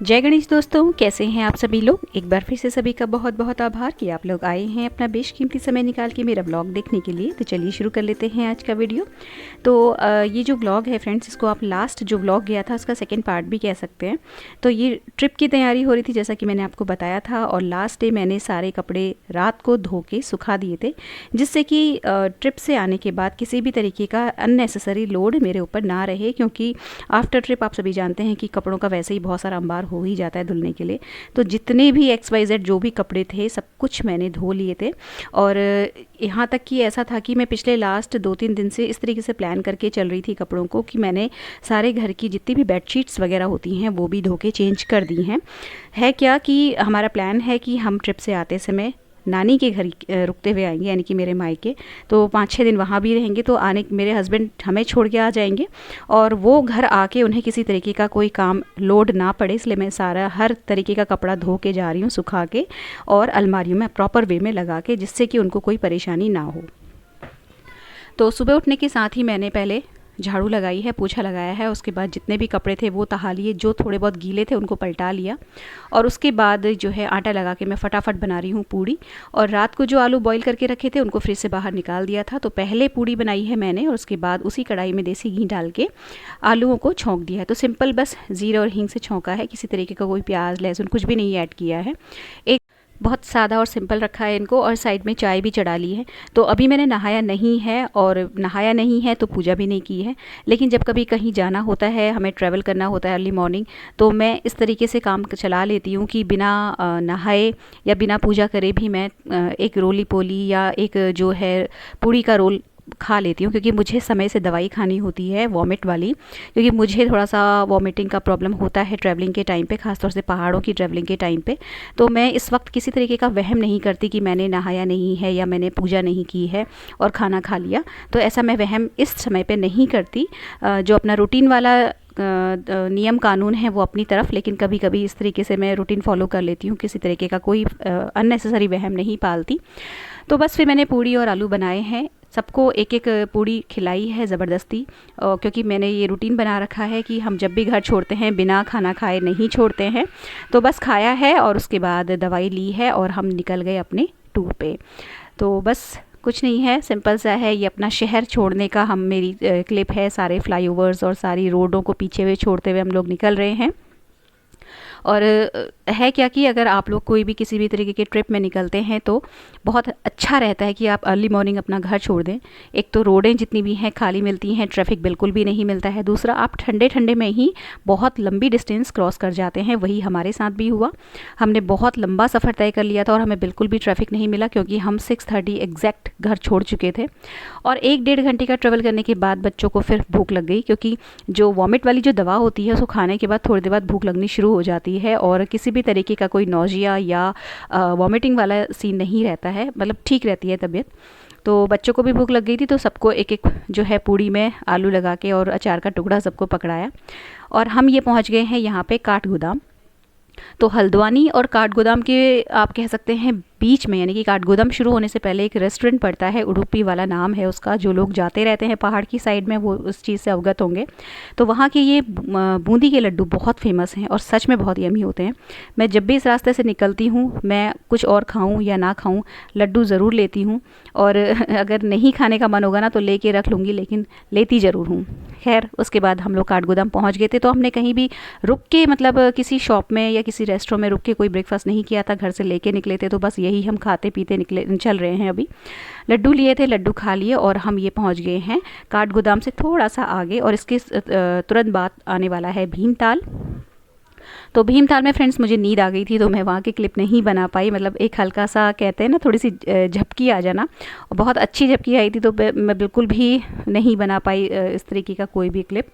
जय गणेश दोस्तों, कैसे हैं आप सभी लोग। एक बार फिर से सभी का बहुत बहुत आभार कि आप लोग आए हैं अपना बेशकीमती समय निकाल के मेरा ब्लॉग देखने के लिए। तो चलिए शुरू कर लेते हैं आज का वीडियो। तो ये जो ब्लॉग है फ्रेंड्स, इसको आप लास्ट जो ब्लॉग गया था उसका सेकंड पार्ट भी कह सकते हैं। तो ये ट्रिप की तैयारी हो रही थी जैसा कि मैंने आपको बताया था, और लास्ट डे मैंने सारे कपड़े रात को धो के सुखा दिए थे, जिससे कि ट्रिप से आने के बाद किसी भी तरीके का अननेसेसरी लोड मेरे ऊपर ना रहे, क्योंकि आफ्टर ट्रिप आप सभी जानते हैं कि कपड़ों का वैसे ही बहुत सारा अंबार हो ही जाता है धुलने के लिए। तो जितने भी XYZ जो भी कपड़े थे सब कुछ मैंने धो लिए थे। और यहाँ तक कि ऐसा था कि मैं पिछले लास्ट 2-3 दिन से इस तरीके से प्लान करके चल रही थी कपड़ों को कि मैंने सारे घर की जितनी भी बेडशीट्स वगैरह होती हैं वो भी धो के चेंज कर दी हैं। है क्या कि हमारा प्लान है कि हम ट्रिप से आते समय नानी के घर रुकते हुए आएंगे, यानी कि मेरे मायके। तो 5-6 दिन वहाँ भी रहेंगे। तो आने मेरे हस्बैंड हमें छोड़ के आ जाएंगे और वो घर आके उन्हें किसी तरीके का कोई काम लोड ना पड़े, इसलिए मैं सारा हर तरीके का कपड़ा धो के जा रही हूँ, सुखा के और अलमारियों में प्रॉपर वे में लगा के, जिससे कि उनको कोई परेशानी ना हो। तो सुबह उठने के साथ ही मैंने पहले झाड़ू लगाई है, पोछा लगाया है। उसके बाद जितने भी कपड़े थे वो तहा लिए, जो थोड़े बहुत गीले थे उनको पलटा लिया। और उसके बाद जो है आटा लगा के मैं फटाफट बना रही हूँ पूड़ी। और रात को जो आलू बॉईल करके रखे थे उनको फ्रिज से बाहर निकाल दिया था। तो पहले पूड़ी बनाई है मैंने, और उसके बाद उसी कढ़ाई में देसी घी डाल के आलूओं को छौंक दिया है। तो सिंपल बस जीरे और हींग से छौंका है, किसी तरीके का कोई प्याज लहसुन कुछ भी नहीं ऐड किया है। एक बहुत सादा और सिंपल रखा है इनको, और साइड में चाय भी चढ़ा ली है। तो अभी मैंने नहाया नहीं है, और नहाया नहीं है तो पूजा भी नहीं की है। लेकिन जब कभी कहीं जाना होता है, हमें ट्रैवल करना होता है अर्ली मॉर्निंग, तो मैं इस तरीके से काम चला लेती हूँ कि बिना नहाए या बिना पूजा करे भी मैं एक रोली पोली या एक जो है पूड़ी का रोल खा लेती हूँ, क्योंकि मुझे समय से दवाई खानी होती है वॉमिट वाली, क्योंकि मुझे थोड़ा सा वॉमिटिंग का प्रॉब्लम होता है ट्रैवलिंग के टाइम पे, खासतौर से पहाड़ों की ट्रैवलिंग के टाइम पे। तो मैं इस वक्त किसी तरीके का वहम नहीं करती कि मैंने नहाया नहीं है या मैंने पूजा नहीं की है और खाना खा लिया। तो ऐसा मैं वहम इस समय पे नहीं करती। जो अपना रूटीन वाला नियम कानून है वो अपनी तरफ, लेकिन कभी कभी इस तरीके से मैं रूटीन फॉलो कर लेती हूँ, किसी तरीके का कोई अननेसेसरी वहम नहीं पालती। तो बस फिर मैंने पूड़ी और आलू बनाए हैं, सबको एक एक पूड़ी खिलाई है ज़बरदस्ती, क्योंकि मैंने ये रूटीन बना रखा है कि हम जब भी घर छोड़ते हैं बिना खाना खाए नहीं छोड़ते हैं। तो बस खाया है और उसके बाद दवाई ली है और हम निकल गए अपने टूर पे। तो बस कुछ नहीं है, सिंपल सा है। ये अपना शहर छोड़ने का मेरी क्लिप है। सारे फ्लाईओवर्स और सारी रोडों को पीछे हुए छोड़ते हुए हम लोग निकल रहे हैं। और है क्या कि अगर आप लोग कोई भी किसी भी तरीके के ट्रिप में निकलते हैं तो बहुत अच्छा रहता है कि आप अर्ली मॉर्निंग अपना घर छोड़ दें। एक तो रोडें जितनी भी हैं खाली मिलती हैं, ट्रैफिक बिल्कुल भी नहीं मिलता है। दूसरा, आप ठंडे ठंडे में ही बहुत लंबी डिस्टेंस क्रॉस कर जाते हैं। वही हमारे साथ भी हुआ। हमने बहुत लंबा सफ़र तय कर लिया था और हमें बिल्कुल भी ट्रैफिक नहीं मिला, क्योंकि हम 6:30 एग्जैक्ट घर छोड़ चुके थे। और 1-1.5 घंटे का ट्रेवल करने के बाद बच्चों को फिर भूख लग गई, क्योंकि जो वॉमिट वाली जो दवा होती है उसको खाने के बाद थोड़ी देर बाद भूख लगनी शुरू हो जाती है, और किसी भी तरीके का कोई नौजिया या वॉमिटिंग वाला सीन नहीं रहता है, मतलब ठीक रहती है तबीयत। तो बच्चों को भी भूख लग गई थी, तो सबको एक एक जो है पूड़ी में आलू लगा के और अचार का टुकड़ा सबको पकड़ाया। और हम ये पहुंच गए हैं यहाँ पे काठगोदाम। तो हल्द्वानी और काठगोदाम के आप कह सकते हैं बीच में, यानी कि काठगोदाम शुरू होने से पहले एक रेस्टोरेंट पड़ता है, उडुपी वाला नाम है उसका। जो लोग जाते रहते हैं पहाड़ की साइड में वो उस चीज़ से अवगत होंगे। तो वहाँ के ये बूंदी के लड्डू बहुत फेमस हैं और सच में बहुत यमी होते हैं। मैं जब भी इस रास्ते से निकलती हूँ, मैं कुछ और खाऊँ या ना खाऊँ, लड्डू ज़रूर लेती हूँ। और अगर नहीं खाने का मन होगा ना तो लेके रख लूँगी, लेकिन लेती ज़रूर हूँ। खैर, उसके बाद हम लोग काठगोदाम पहुँच गए थे। तो हमने कहीं भी रुक के, मतलब किसी शॉप में या किसी रेस्टोरेंट में रुक के कोई ब्रेकफास्ट नहीं किया था, घर से लेके निकले थे। तो बस यही हम खाते पीते निकले चल रहे हैं। अभी लड्डू लिए थे, लड्डू खा लिए, और हम ये पहुंच गए हैं काठगोदाम से थोड़ा सा आगे, और इसके तुरंत बाद आने वाला है भीमताल। तो भीमताल में फ्रेंड्स मुझे नींद आ गई थी, तो मैं वहाँ की क्लिप नहीं बना पाई। मतलब एक हल्का सा कहते हैं ना, थोड़ी सी झपकी आ जाना, और बहुत अच्छी झपकी आई थी, तो मैं बिल्कुल भी नहीं बना पाई इस तरीके का कोई भी क्लिप।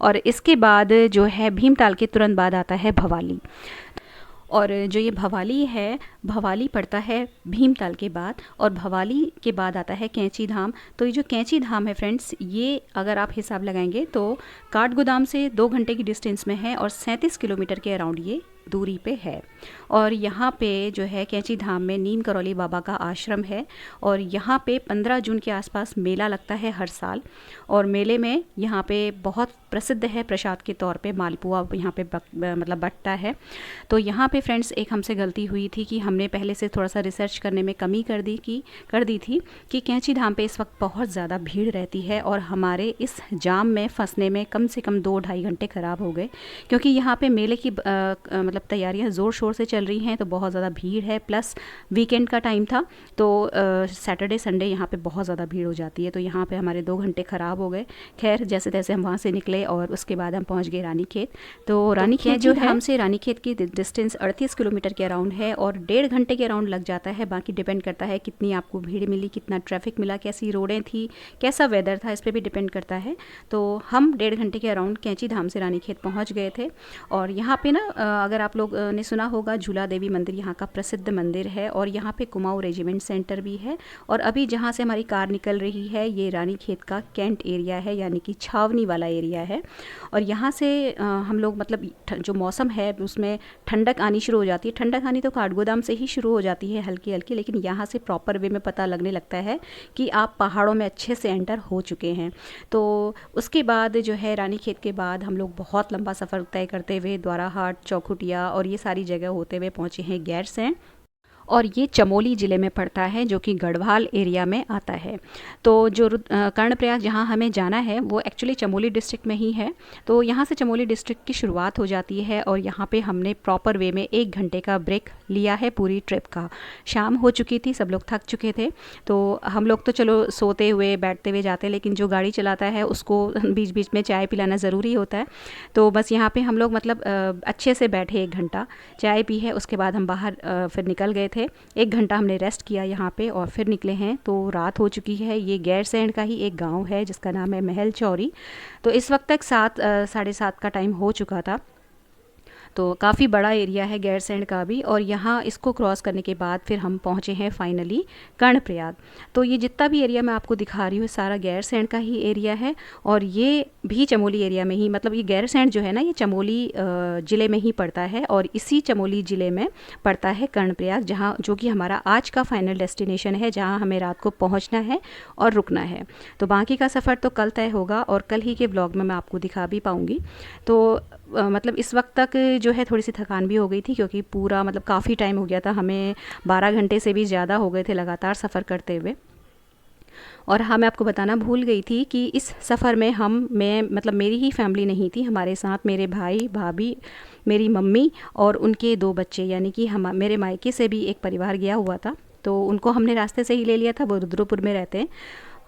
और इसके बाद जो है भीमताल के तुरंत बाद आता है भवाली। और जो ये भवाली है, भवाली पड़ता है भीमताल के बाद, और भवाली के बाद आता है कैंची धाम। तो ये जो कैंची धाम है फ्रेंड्स, ये अगर आप हिसाब लगाएंगे तो काठगोदाम से 2 घंटे की डिस्टेंस में है और 37 किलोमीटर के अराउंड ये दूरी पे है। और यहाँ पे जो है कैंची धाम में नीम करौली बाबा का आश्रम है और यहाँ पे 15 जून के आसपास मेला लगता है हर साल। और मेले में यहाँ पे बहुत प्रसिद्ध है प्रसाद के तौर पे मालपुआ यहाँ पे मतलब बटता है। तो यहाँ पे फ्रेंड्स एक हमसे गलती हुई थी कि हमने पहले से थोड़ा सा रिसर्च करने में कमी कर दी थी कि कैंची धाम पे इस वक्त बहुत ज़्यादा भीड़ रहती है और हमारे इस जाम में फंसने में कम से कम 2-2.5 घंटे ख़राब हो गए, क्योंकि यहाँ पे मेले की मतलब तैयारियाँ ज़ोर शोर से चल रही हैं। तो बहुत ज़्यादा भीड़ है, प्लस वीकेंड का टाइम था तो सैटरडे संडे यहाँ पे बहुत ज़्यादा भीड़ हो जाती है। तो यहाँ पे हमारे 2 घंटे ख़राब हो गए। खैर जैसे तैसे हम वहाँ से निकले और उसके बाद हम पहुँच गए रानीखेत। तो रानीखेत जो है हमसे रानीखेत की डिस्टेंस 38 किलोमीटर के अराउंड है और 1.5 घंटे के अराउंड लग जाता है। बाकी डिपेंड करता है कितनी आपको भीड़ मिली, कितना ट्रैफिक मिला, कैसी रोडें थी, कैसा वेदर था, इस पर भी डिपेंड करता है। तो हम 1.5 घंटे के अराउंड कैंची धाम से रानीखेत पहुँच गए थे। और यहाँ पे ना अगर आप लोग ने सुना होगा झूला देवी मंदिर यहाँ का प्रसिद्ध मंदिर है और यहाँ पे कुमाऊँ रेजिमेंट सेंटर भी है। और अभी जहाँ से हमारी कार निकल रही है ये रानीखेत का कैंट एरिया है, यानी कि छावनी वाला एरिया है। और यहाँ से हम लोग मतलब जो मौसम है उसमें ठंडक आनी शुरू हो जाती है। ठंडक आनी तो काठगोदाम से ही शुरू हो जाती है हल्की हल्की, लेकिन यहाँ से प्रॉपर वे में पता लगने लगता है कि आप पहाड़ों में अच्छे से एंटर हो चुके हैं। तो उसके बाद जो है रानीखेत के बाद हम लोग बहुत लंबा सफ़र तय करते हुए द्वाराहाट, चौखुटिया और ये सारी जगह होते हुए पहुँचे हैं गैरसैंण। और ये चमोली ज़िले में पड़ता है जो कि गढ़वाल एरिया में आता है। तो जो कर्णप्रयाग जहाँ हमें जाना है वो एक्चुअली चमोली डिस्ट्रिक्ट में ही है। तो यहाँ से चमोली डिस्ट्रिक्ट की शुरुआत हो जाती है और यहाँ पे हमने प्रॉपर वे में 1 घंटे का ब्रेक लिया है पूरी ट्रिप का। शाम हो चुकी थी, सब लोग थक चुके थे। तो हम लोग तो चलो सोते हुए बैठते हुए जाते, लेकिन जो गाड़ी चलाता है उसको बीच बीच में चाय पिलाना ज़रूरी होता है। तो बस यहाँ पर हम लोग मतलब अच्छे से बैठे 1 घंटा, चाय पी है, उसके बाद हम बाहर फिर निकल गए थे। 1 घंटा हमने रेस्ट किया यहाँ पे और फिर निकले हैं। तो रात हो चुकी है। ये गैरसैंण का ही एक गांव है जिसका नाम है महल चौरी। तो इस वक्त तक 7 साढ़े 7 का टाइम हो चुका था। तो काफ़ी बड़ा एरिया है गैरसैंण का भी। और यहाँ इसको क्रॉस करने के बाद फिर हम पहुँचे हैं फाइनली कर्णप्रयाग। तो ये जितना भी एरिया मैं आपको दिखा रही हूँ सारा गैरसैंण का ही एरिया है और ये भी चमोली एरिया में ही, मतलब ये गैरसैंण जो है ना ये चमोली ज़िले में ही पड़ता है और इसी चमोली ज़िले में पड़ता है कर्णप्रयाग, जहाँ जो कि हमारा आज का फाइनल डेस्टिनेशन है, जहाँ हमें रात को पहुँचना है और रुकना है। तो बाकी का सफ़र तो कल तय होगा और कल ही के व्लॉग में मैं आपको दिखा भी पाऊँगी। तो मतलब इस वक्त तक जो है थोड़ी सी थकान भी हो गई थी, क्योंकि पूरा मतलब काफ़ी टाइम हो गया था, हमें 12 घंटे से भी ज़्यादा हो गए थे लगातार सफ़र करते हुए। और हाँ, मैं आपको बताना भूल गई थी कि इस सफ़र में मैं मतलब मेरी ही फैमिली नहीं थी, हमारे साथ मेरे भाई, भाभी, मेरी मम्मी और उनके 2 बच्चे, यानी कि मेरे मायके से भी एक परिवार गया हुआ था। तो उनको हमने रास्ते से ही ले लिया था, वो रुद्रपुर में रहते हैं।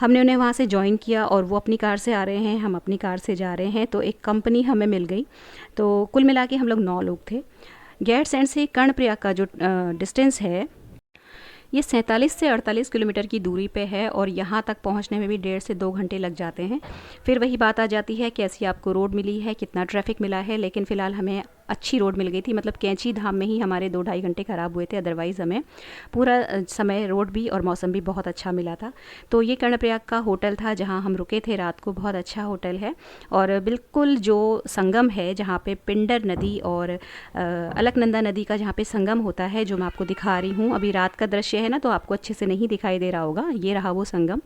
हमने उन्हें वहाँ से ज्वाइन किया और वो अपनी कार से आ रहे हैं, हम अपनी कार से जा रहे हैं। तो एक कंपनी हमें मिल गई। तो कुल मिला के हम लोग 9 लोग थे। गैरसैंण से कर्णप्रयाग का जो डिस्टेंस है ये 47 से 48 किलोमीटर की दूरी पे है और यहाँ तक पहुँचने में भी 1.5 से 2 घंटे लग जाते हैं। फिर वही बात आ जाती है कैसी आपको रोड मिली है, कितना ट्रैफिक मिला है। लेकिन फ़िलहाल हमें अच्छी रोड मिल गई थी, मतलब कैंची धाम में ही हमारे 2-2.5 घंटे ख़राब हुए थे, अदरवाइज़ हमें पूरा समय रोड भी और मौसम भी बहुत अच्छा मिला था। तो ये कर्णप्रयाग का होटल था जहाँ हम रुके थे रात को। बहुत अच्छा होटल है और बिल्कुल जो संगम है जहाँ पे पिंडर नदी और अलकनंदा नदी का जहाँ पे संगम होता है, जो मैं आपको दिखा रही हूँ। अभी रात का दृश्य है ना, तो आपको अच्छे से नहीं दिखाई दे रहा होगा। ये रहा वो संगम।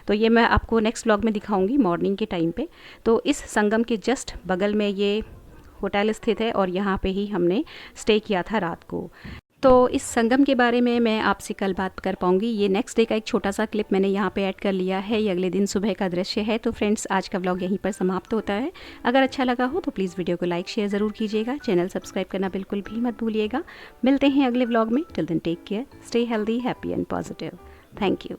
तो ये मैं आपको नेक्स्ट व्लॉग में दिखाऊंगी मॉर्निंग के टाइम पे। तो इस संगम के जस्ट बगल में ये होटल स्थित है और यहाँ पे ही हमने स्टे किया था रात को। तो इस संगम के बारे में मैं आपसे कल बात कर पाऊँगी। ये नेक्स्ट डे का एक छोटा सा क्लिप मैंने यहाँ पे ऐड कर लिया है। ये अगले दिन सुबह का दृश्य है। तो फ्रेंड्स, आज का व्लॉग यहीं पर समाप्त होता है। अगर अच्छा लगा हो तो प्लीज़ वीडियो को लाइक शेयर ज़रूर कीजिएगा। चैनल सब्सक्राइब करना बिल्कुल भी मत भूलिएगा। मिलते हैं अगले व्लॉग में। Till then take care, stay healthy, happy and positive. Thank you.